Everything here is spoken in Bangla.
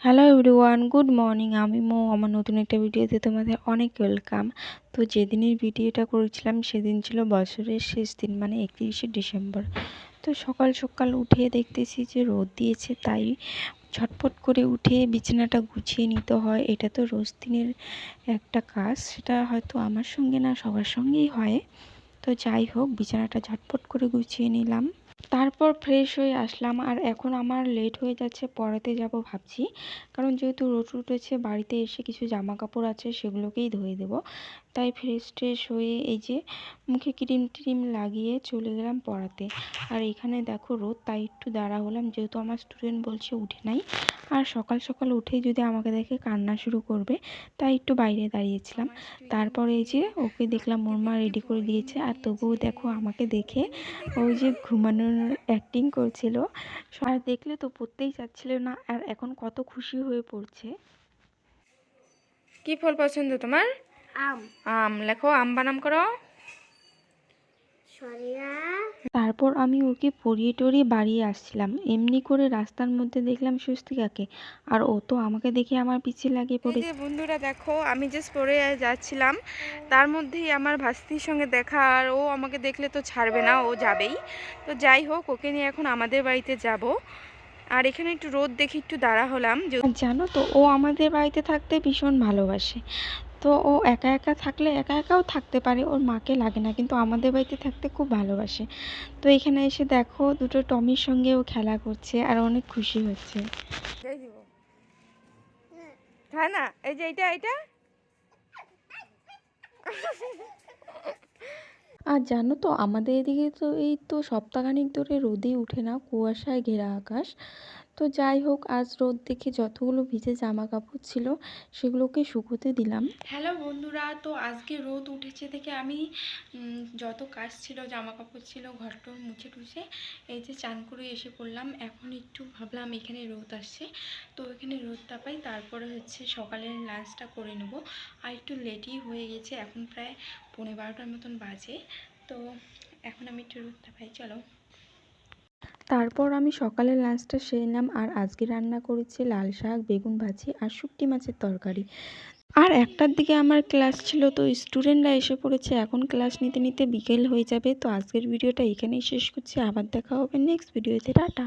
Hello everyone, good morning. আমি মো। আমার নতুন একটা ভিডিওতে তোমাদের অনেক ওয়েলকাম। তো যেদিনের ভিডিওটা করেছিলাম সেদিন ছিল বছরের শেষ দিন, মানে 31শে ডিসেম্বর। তো সকাল সকাল উঠে দেখতেছি যে রোদ দিয়েছে, তাই ঝটপট করে উঠে বিছানাটা গুছিয়ে নিতে হয়। এটা তো রোজ দিনের একটা কাজ, সেটা হয়তো আমার সঙ্গে না সবার সঙ্গেই হয়। তো যাই হোক, বিছানাটা ঝটপট করে গুছিয়ে নিলাম, তারপর ফ্রেশ হয়ে আসলাম। আর এখন আমার লেট হয়ে যাচ্ছে, পড়াতে যাব ভাবছি, কারণ যেহেতু রোদ উঠেছে, বাড়িতে এসে কিছু জামা কাপড় আছে সেগুলোকেই ধুয়ে দেব। তাই ফ্রেশ ট্রেশ হয়ে এই যে মুখে ক্রিম ট্রিম লাগিয়ে চলে গেলাম পড়াতে। আর এখানে দেখো রোদ, তাই একটু দাঁড়া হলাম, যেহেতু আমার স্টুডেন্ট বলছে উঠে নাই। আর সকাল সকাল উঠেই যদি আমাকে দেখে কান্না শুরু করবে, তাই একটু বাইরে দাঁড়িয়েছিলাম। তারপরে এই যে ওকে দেখলাম, ওর মা রেডি করে দিয়েছে, আর তবুও দেখো আমাকে দেখে ওই যে ঘুমানোর অ্যাক্টিং করছিল। আর দেখলে তো পড়তেই চাচ্ছিল না, আর এখন কত খুশি হয়ে পড়ছে। কি ফল পছন্দ তোমার? আম। আম লেখো, আম বানাম করো। তারপর আমি ওকে পরিয়ে টরিয়ে বাড়ি আসছিলাম, এমনি করে রাস্তার মধ্যে দেখলাম স্বস্তিকাকে, আর ও তো আমাকে দেখে আমার পিছে লাগিয়ে পড়েছে। বন্ধুরা দেখো, আমি জাস্ট পরে যাচ্ছিলাম, তার মধ্যেই আমার ভাস্তির সঙ্গে দেখা, আর ও আমাকে দেখলে তো ছাড়বে না, ও যাবেই। তো যাই হোক, ওকে নিয়ে এখন আমাদের বাড়িতে যাব। আর এখানে একটু রোদ দেখে একটু দাঁড়া হলাম। জানো তো, ও আমাদের বাড়িতে থাকতে ভীষণ ভালোবাসে। তো ও একা একা থাকলে একা একাও থাকতে পারে, ওর মাকে লাগে না, কিন্তু আমাদের বাড়িতে থাকতে খুব ভালোবাসে। তো এখানে এসে দেখো দুটো টমির সঙ্গে ও খেলা করছে, আর অনেক খুশি হচ্ছে। হ্যাঁ না, এই যে এইটা আর জানো তো, আমাদের এদিকে তো এই তো সপ্তাহখানিক ধরে রোদই উঠে না, কুয়াশায় ঘেরা আকাশ। তো যাই হোক, আজ রোদ দেখে যতগুলো ভিজে জামা কাপড় ছিল সেগুলোকে শুকোতে দিলাম। হ্যালো বন্ধুরা, তো আজকে রোদ উঠেছে দেখে আমি যত কাজ ছিল, জামা কাপড় ছিল, ঘরটর মুছে টুছে এই যে চান করে এসে পড়লাম। এখন একটু ভাবলাম এখানে রোদ আসছে, তো এখানে রোদটা পাই, তারপরে হচ্ছে সকালের লাঞ্চটা করে নেব। আর একটু লেটই হয়ে গেছে, এখন প্রায় 11:30 মতন বাজে। তো এখন আমি একটু রোদটা পাই, চলো। তারপর আমি সকালের লাঞ্চটা সেরে নিলাম, আর আজকে রান্না করেছি লাল শাক, বেগুন ভাজি আর শুটকি মাছের তরকারি। আর 1টার দিকে আমার ক্লাস ছিল, তো স্টুডেন্টরা এসে পড়েছে, এখন ক্লাস নিতে নিতে বিকেল হয়ে যাবে। তো আজকের ভিডিওটা এখানেই শেষ করছি, আবার দেখা হবে নেক্সট ভিডিওতে। টাটা।